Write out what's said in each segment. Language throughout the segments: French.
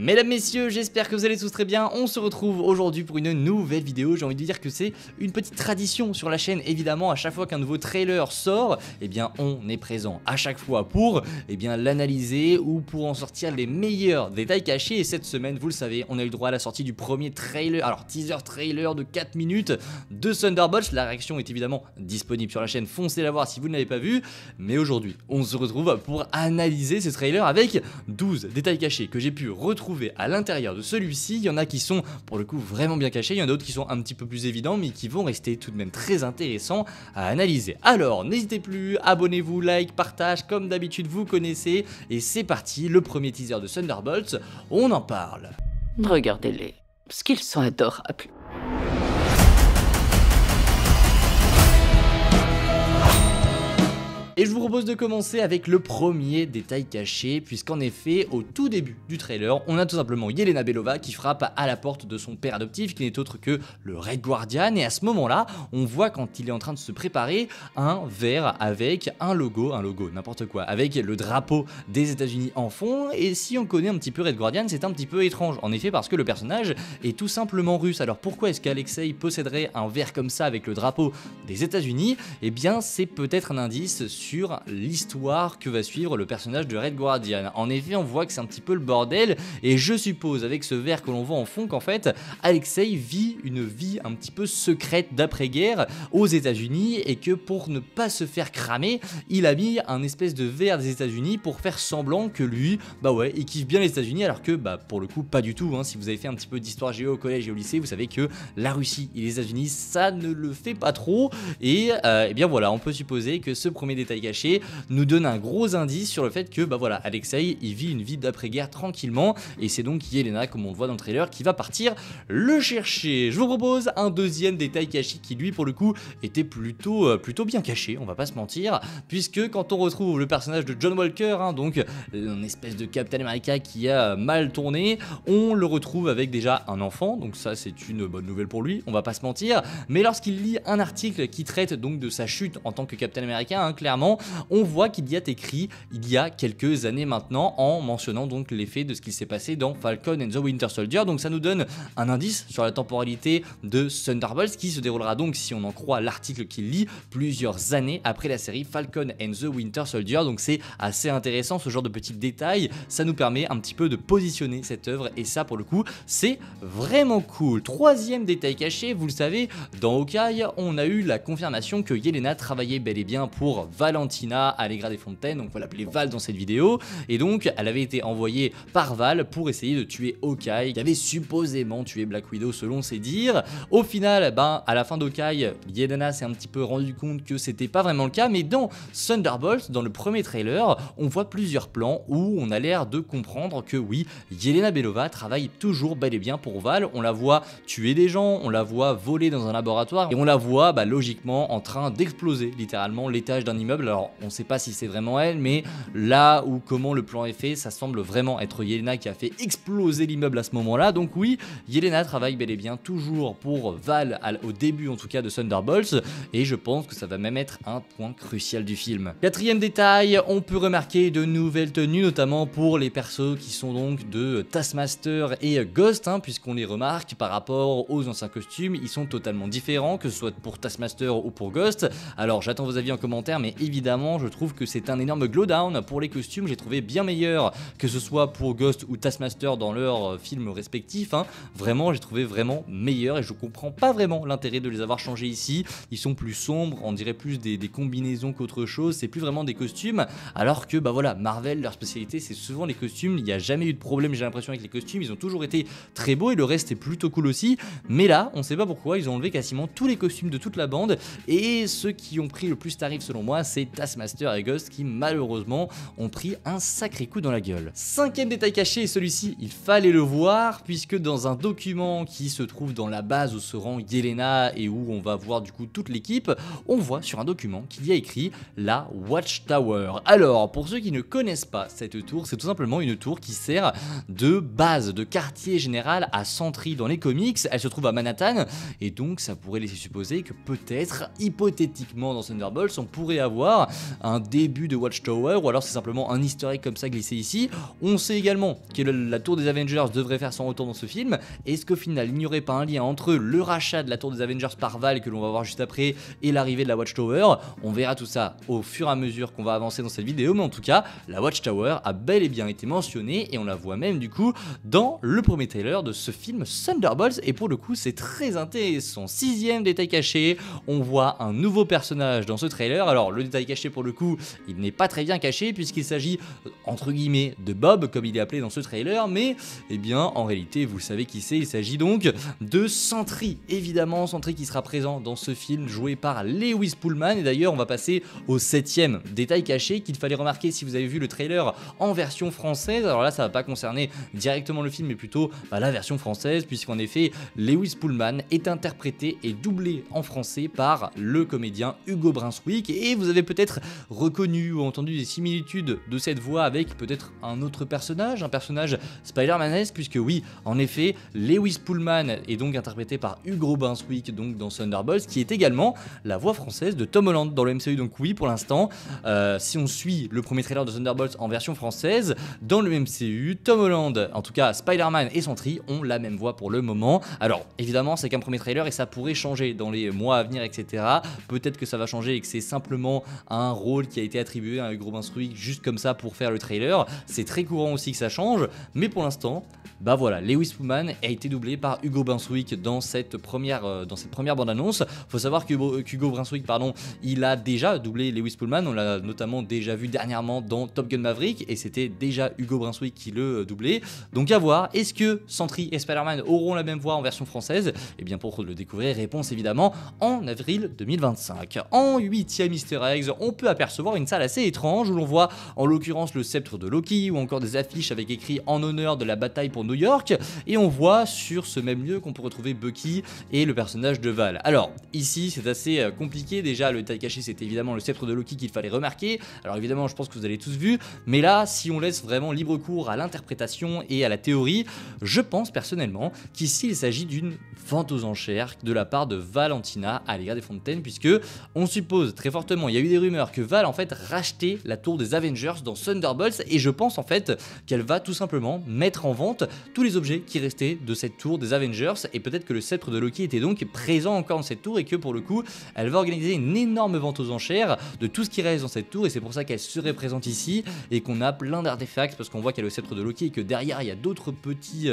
Mesdames, messieurs, j'espère que vous allez tous très bien. On se retrouve aujourd'hui pour une nouvelle vidéo. J'ai envie de dire que c'est une petite tradition sur la chaîne. Évidemment, à chaque fois qu'un nouveau trailer sort, eh bien, on est présent à chaque fois pour l'analyser ou pour en sortir les meilleurs détails cachés. Et cette semaine, vous le savez, on a eu le droit à la sortie du premier trailer, alors teaser trailer de 4 minutes de Thunderbolts. La réaction est évidemment disponible sur la chaîne. Foncez la voir si vous ne l'avez pas vu. Mais aujourd'hui, on se retrouve pour analyser ce trailer avec 12 détails cachés que j'ai pu retrouver à l'intérieur de celui-ci. Il y en a qui sont pour le coup vraiment bien cachés, il y en a d'autres qui sont un petit peu plus évidents mais qui vont rester tout de même très intéressants à analyser. Alors n'hésitez plus, abonnez-vous, like, partage, comme d'habitude vous connaissez, et c'est parti, le premier teaser de Thunderbolts, on en parle. Regardez-les, parce qu'ils sont adorables. Et je vous propose de commencer avec le premier détail caché, puisqu'en effet, au tout début du trailer, on a tout simplement Yelena Belova qui frappe à la porte de son père adoptif, qui n'est autre que le Red Guardian, et à ce moment-là, on voit quand il est en train de se préparer, un verre avec un logo, n'importe quoi, avec le drapeau des États-Unis en fond, et si on connaît un petit peu Red Guardian, c'est un petit peu étrange, en effet, parce que le personnage est tout simplement russe. Alors pourquoi est-ce qu'Alexei posséderait un verre comme ça avec le drapeau des États-Unis? Eh bien, c'est peut-être un indice sur l'histoire que va suivre le personnage de Red Guardian. En effet, on voit que c'est un petit peu le bordel, et je suppose avec ce verre que l'on voit en fond qu'en fait Alexei vit une vie un petit peu secrète d'après-guerre aux États-Unis, et que pour ne pas se faire cramer, il a mis un espèce de verre des États-Unis pour faire semblant que lui, il kiffe bien les États-Unis, alors que pour le coup pas du tout. Si vous avez fait un petit peu d'histoire géo au collège et au lycée, vous savez que la Russie et les États-Unis, ça ne le fait pas trop, et bien voilà, on peut supposer que ce premier détail caché nous donne un gros indice sur le fait que Alexei il vit une vie d'après-guerre tranquillement, et c'est donc Yelena, comme on le voit dans le trailer, qui va partir le chercher. Je vous propose un deuxième détail caché qui lui pour le coup était plutôt bien caché, on va pas se mentir, puisque quand on retrouve le personnage de John Walker, donc une espèce de Captain America qui a mal tourné, on le retrouve avec déjà un enfant, donc ça c'est une bonne nouvelle pour lui, on va pas se mentir, mais lorsqu'il lit un article qui traite donc de sa chute en tant que Captain America, clairement on voit qu'il y a écrit il y a quelques années maintenant, en mentionnant donc l'effet de ce qui s'est passé dans Falcon and the Winter Soldier. Donc ça nous donne un indice sur la temporalité de Thunderbolts, qui se déroulera donc, si on en croit l'article qu'il lit, plusieurs années après la série Falcon and the Winter Soldier. Donc c'est assez intéressant ce genre de petits détails, ça nous permet un petit peu de positionner cette œuvre, et ça pour le coup c'est vraiment cool. Troisième détail caché, vous le savez, dans Hawkeye on a eu la confirmation que Yelena travaillait bel et bien pour Valentina Allegra des Fontaines, donc on va l'appeler Val dans cette vidéo, et donc elle avait été envoyée par Val pour essayer de tuer Hawkeye, qui avait supposément tué Black Widow selon ses dires. Au final, à la fin d'Hawkeye, Yelena s'est un petit peu rendu compte que c'était pas vraiment le cas, mais dans Thunderbolts, dans le premier trailer, on voit plusieurs plans où on a l'air de comprendre que oui, Yelena Belova travaille toujours bel et bien pour Val. On la voit tuer des gens, on la voit voler dans un laboratoire, et on la voit logiquement en train d'exploser littéralement l'étage d'un immeuble. Alors on sait pas si c'est vraiment elle, mais là où comment le plan est fait, ça semble vraiment être Yelena qui a fait exploser l'immeuble à ce moment là. Donc oui, Yelena travaille bel et bien toujours pour Val au début en tout cas de Thunderbolts, et je pense que ça va même être un point crucial du film. Quatrième détail, on peut remarquer de nouvelles tenues, notamment pour les persos qui sont donc de Taskmaster et Ghost, puisqu'on les remarque par rapport aux anciens costumes, ils sont totalement différents, que ce soit pour Taskmaster ou pour Ghost. Alors j'attends vos avis en commentaire, mais évidemment je trouve que c'est un énorme glow down pour les costumes. J'ai trouvé bien meilleur que ce soit pour Ghost ou Taskmaster dans leurs films respectifs, vraiment j'ai trouvé vraiment meilleur, et je comprends pas vraiment l'intérêt de les avoir changés ici. Ils sont plus sombres, on dirait plus des combinaisons qu'autre chose, c'est plus vraiment des costumes, alors que Marvel, leur spécialité c'est souvent les costumes. Il n'y a jamais eu de problème, j'ai l'impression, avec les costumes, ils ont toujours été très beaux et le reste est plutôt cool aussi, mais là on sait pas pourquoi ils ont enlevé quasiment tous les costumes de toute la bande, et ceux qui ont pris le plus tarif selon moi c'est Taskmaster et Ghost, qui malheureusement ont pris un sacré coup dans la gueule. Cinquième détail caché, et celui-ci il fallait le voir, puisque dans un document qui se trouve dans la base où se rend Yelena et où on va voir du coup toute l'équipe, on voit sur un document qu'il y a écrit la Watchtower. Alors pour ceux qui ne connaissent pas cette tour, c'est tout simplement une tour qui sert de base, de quartier général à Sentry dans les comics. Elle se trouve à Manhattan, et donc ça pourrait laisser supposer que peut-être, hypothétiquement dans Thunderbolts, on pourrait avoir voir un début de Watchtower ou alors c'est simplement un easter egg comme ça glissé ici. On sait également que la tour des Avengers devrait faire son retour dans ce film. Est-ce qu'au final il n'y aurait pas un lien entre le rachat de la tour des Avengers par Val que l'on va voir juste après et l'arrivée de la Watchtower? On verra tout ça au fur et à mesure qu'on va avancer dans cette vidéo, mais en tout cas la Watchtower a bel et bien été mentionnée et on la voit même du coup dans le premier trailer de ce film Thunderbolts, et pour le coup c'est très intéressant. Sixième détail caché, on voit un nouveau personnage dans ce trailer. Alors le détail caché pour le coup il n'est pas très bien caché puisqu'il s'agit entre guillemets de Bob comme il est appelé dans ce trailer, mais eh bien en réalité vous savez qui c'est, il s'agit donc de Sentry, évidemment Sentry qui sera présent dans ce film joué par Lewis Pullman. Et d'ailleurs on va passer au septième détail caché qu'il fallait remarquer si vous avez vu le trailer en version française. Alors là ça va pas concerner directement le film mais plutôt la version française, puisqu'en effet Lewis Pullman est interprété et doublé en français par le comédien Hugo Brunswick, et vous avez peut-être reconnu ou entendu des similitudes de cette voix avec peut-être un autre personnage, un personnage Spider-Manesque, puisque oui en effet Lewis Pullman est donc interprété par Hugo Brunswick donc dans Thunderbolts, qui est également la voix française de Tom Holland dans le MCU. Donc oui pour l'instant si on suit le premier trailer de Thunderbolts en version française, dans le MCU Tom Holland, en tout cas Spider-Man et Sentry ont la même voix pour le moment. Alors évidemment c'est qu'un premier trailer et ça pourrait changer dans les mois à venir etc. Peut-être que ça va changer et que c'est simplement un rôle qui a été attribué à Hugo Brunswick juste comme ça pour faire le trailer. C'est très courant aussi que ça change, mais pour l'instant bah voilà, Lewis Pullman a été doublé par Hugo Brunswick dans cette première bande-annonce. Faut savoir qu'Hugo Brunswick, il a déjà doublé Lewis Pullman, on l'a notamment déjà vu dernièrement dans Top Gun Maverick, et c'était déjà Hugo Brunswick qui le doublait. Donc à voir, est-ce que Sentry et Spider-Man auront la même voix en version française? Et bien pour le découvrir, réponse évidemment en avril 2025. En 8ème easter eggs, on peut apercevoir une salle assez étrange où l'on voit en l'occurrence le sceptre de Loki ou encore des affiches avec écrit en honneur de la bataille pour New York, et on voit sur ce même lieu qu'on peut retrouver Bucky et le personnage de Val. Alors ici c'est assez compliqué, déjà le détail caché c'est évidemment le sceptre de Loki qu'il fallait remarquer. Alors évidemment je pense que vous avez tous vu, mais là si on laisse vraiment libre cours à l'interprétation et à la théorie, je pense personnellement qu'ici il s'agit d'une vente aux enchères de la part de Valentina à l'égard des Fontaines, puisque on suppose très fortement, il y a eu des rumeurs que Val en fait rachetait la tour des Avengers dans Thunderbolts, et je pense en fait qu'elle va tout simplement mettre en vente tous les objets qui restaient de cette tour des Avengers, et peut-être que le sceptre de Loki était donc présent encore dans cette tour et que pour le coup elle va organiser une énorme vente aux enchères de tout ce qui reste dans cette tour, et c'est pour ça qu'elle serait présente ici et qu'on a plein d'artefacts, parce qu'on voit qu'il y a le sceptre de Loki et que derrière il y a d'autres petits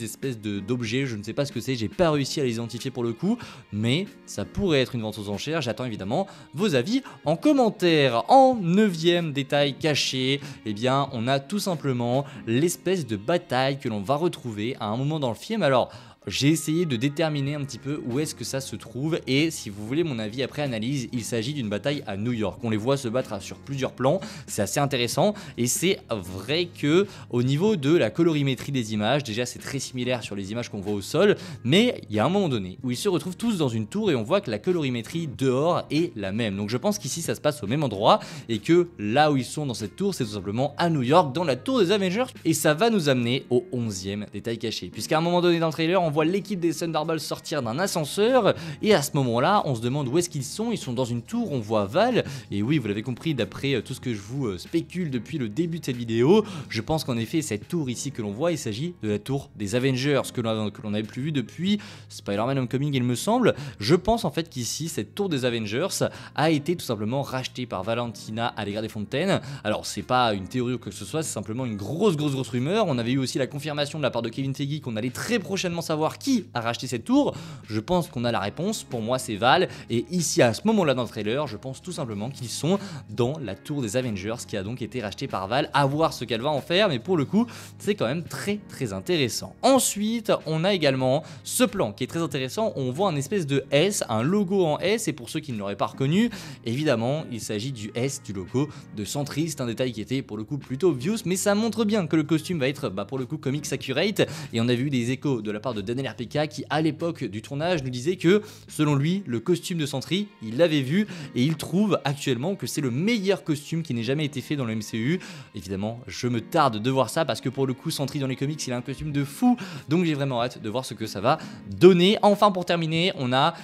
espèces d'objets, je ne sais pas ce que c'est, j'ai pas réussi à les identifier pour le coup, mais ça pourrait être une vente aux enchères. J'attends évidemment vos avis en commentaire. En 9ème détail caché, eh bien on a tout simplement l'espèce de bataille que l'on va retrouver à un moment dans le film. Alors j'ai essayé de déterminer un petit peu où est-ce que ça se trouve, et si vous voulez mon avis après analyse, il s'agit d'une bataille à New York. On les voit se battre sur plusieurs plans, c'est assez intéressant, et c'est vrai que au niveau de la colorimétrie des images, déjà c'est très similaire sur les images qu'on voit au sol, mais il y a un moment donné où ils se retrouvent tous dans une tour et on voit que la colorimétrie dehors est la même. Donc je pense qu'ici ça se passe au même endroit et que là où ils sont dans cette tour, c'est tout simplement à New York, dans la tour des Avengers, et ça va nous amener au 11e détail caché, puisqu'à un moment donné dans le trailer, on voit l'équipe des Thunderbolts sortir d'un ascenseur, et à ce moment-là, on se demande où est-ce qu'ils sont. Ils sont dans une tour, on voit Val, et oui, vous l'avez compris, d'après tout ce que je vous spécule depuis le début de cette vidéo, je pense qu'en effet, cette tour ici que l'on voit, il s'agit de la tour des Avengers, que l'on n'avait plus vu depuis Spider-Man Homecoming, il me semble. Je pense en fait qu'ici, cette tour des Avengers a été tout simplement rachetée par Valentina à l'égard des Fontaines. Alors, c'est pas une théorie ou quoi que ce soit, c'est simplement une grosse rumeur. On avait eu aussi la confirmation de la part de Kevin Feige qu'on allait très prochainement savoir qui a racheté cette tour. Je pense qu'on a la réponse, pour moi c'est Val, et ici à ce moment là dans le trailer, je pense tout simplement qu'ils sont dans la tour des Avengers qui a donc été rachetée par Val, à voir ce qu'elle va en faire, mais pour le coup c'est quand même très intéressant. Ensuite on a également ce plan qui est très intéressant, on voit un espèce de S, un logo en S, et pour ceux qui ne l'auraient pas reconnu, évidemment il s'agit du S du logo de Sentry. C'est un détail qui était pour le coup plutôt obvious, mais ça montre bien que le costume va être pour le coup comics accurate, et on a vu des échos de la part de Daniel RPK qui à l'époque du tournage nous disait que selon lui le costume de Sentry il l'avait vu et il trouve actuellement que c'est le meilleur costume qui n'ait jamais été fait dans le MCU. Évidemment je me tarde de voir ça parce que pour le coup Sentry dans les comics il a un costume de fou, donc j'ai vraiment hâte de voir ce que ça va donner. Enfin pour terminer on a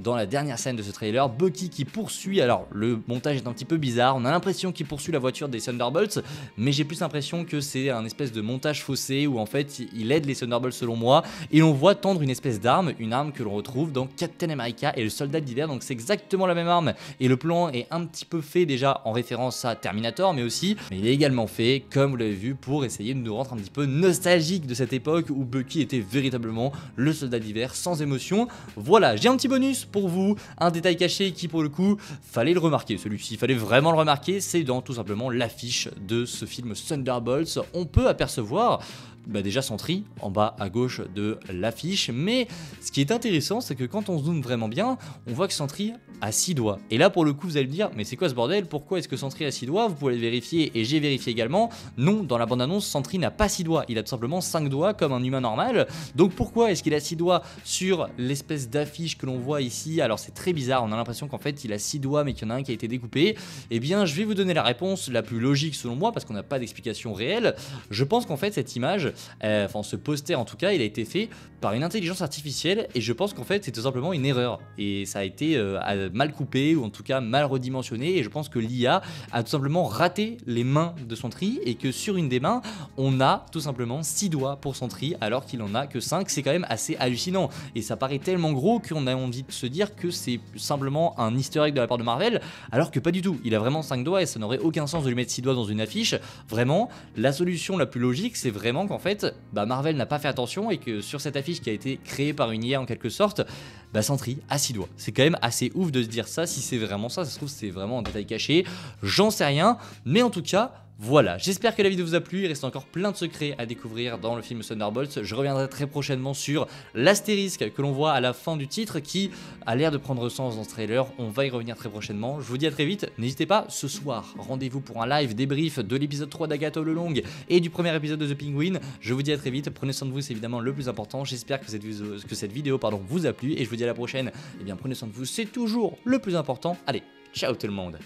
dans la dernière scène de ce trailer Bucky qui poursuit, alors le montage est un petit peu bizarre, on a l'impression qu'il poursuit la voiture des Thunderbolts mais j'ai plus l'impression que c'est un espèce de montage faussé où en fait il aide les Thunderbolts selon moi et on voit tendre une espèce d'arme, une arme que l'on retrouve dans Captain America et le Soldat d'hiver, donc c'est exactement la même arme et le plan est un petit peu fait déjà en référence à Terminator mais il est également fait comme vous l'avez vu pour essayer de nous rendre un petit peu nostalgique de cette époque où Bucky était véritablement le Soldat d'hiver sans émotion. Voilà, j'ai un petit bonus pour vous, un détail caché qui pour le coup fallait le remarquer, celui-ci fallait vraiment le remarquer, c'est dans tout simplement l'affiche de ce film Thunderbolts. On peut apercevoir déjà Sentry en bas à gauche de l'affiche, mais ce qui est intéressant c'est que quand on se zoome vraiment bien on voit que Sentry a 6 doigts et là pour le coup vous allez me dire mais c'est quoi ce bordel, pourquoi est-ce que Sentry a 6 doigts? Vous pouvez le vérifier et j'ai vérifié également, non, dans la bande annonce Sentry n'a pas 6 doigts, il a tout simplement 5 doigts comme un humain normal. Donc pourquoi est-ce qu'il a 6 doigts sur l'espèce d'affiche que l'on voit ici? Alors c'est très bizarre, on a l'impression qu'en fait il a 6 doigts mais qu'il y en a un qui a été découpé. Et bien je vais vous donner la réponse la plus logique selon moi parce qu'on n'a pas d'explication réelle. Je pense qu'en fait cette image, enfin ce poster en tout cas, il a été fait par une intelligence artificielle et je pense qu'en fait c'est tout simplement une erreur et ça a été mal coupé ou en tout cas mal redimensionné et je pense que l'IA a tout simplement raté les mains de Sentry et que sur une des mains on a tout simplement 6 doigts pour Sentry alors qu'il en a que 5. C'est quand même assez hallucinant et ça paraît tellement gros qu'on a envie de se dire que c'est simplement un easter egg de la part de Marvel alors que pas du tout, il a vraiment 5 doigts et ça n'aurait aucun sens de lui mettre 6 doigts dans une affiche. Vraiment la solution la plus logique c'est vraiment qu'en fait Marvel n'a pas fait attention et que sur cette affiche qui a été créée par une IA en quelque sorte, Sentry a 6 doigts. C'est quand même assez ouf de se dire ça, si c'est vraiment ça se trouve c'est vraiment un détail caché, j'en sais rien, mais en tout cas voilà, j'espère que la vidéo vous a plu, il reste encore plein de secrets à découvrir dans le film Thunderbolts. Je reviendrai très prochainement sur l'astérisque que l'on voit à la fin du titre qui a l'air de prendre sens dans ce trailer, on va y revenir très prochainement. Je vous dis à très vite, n'hésitez pas, ce soir, rendez-vous pour un live débrief de l'épisode 3 d'Agatha All Along et du premier épisode de The Penguin. Je vous dis à très vite, prenez soin de vous, c'est évidemment le plus important. J'espère que cette vidéo vous a plu et je vous dis à la prochaine. Et bien prenez soin de vous, c'est toujours le plus important. Allez, ciao tout le monde.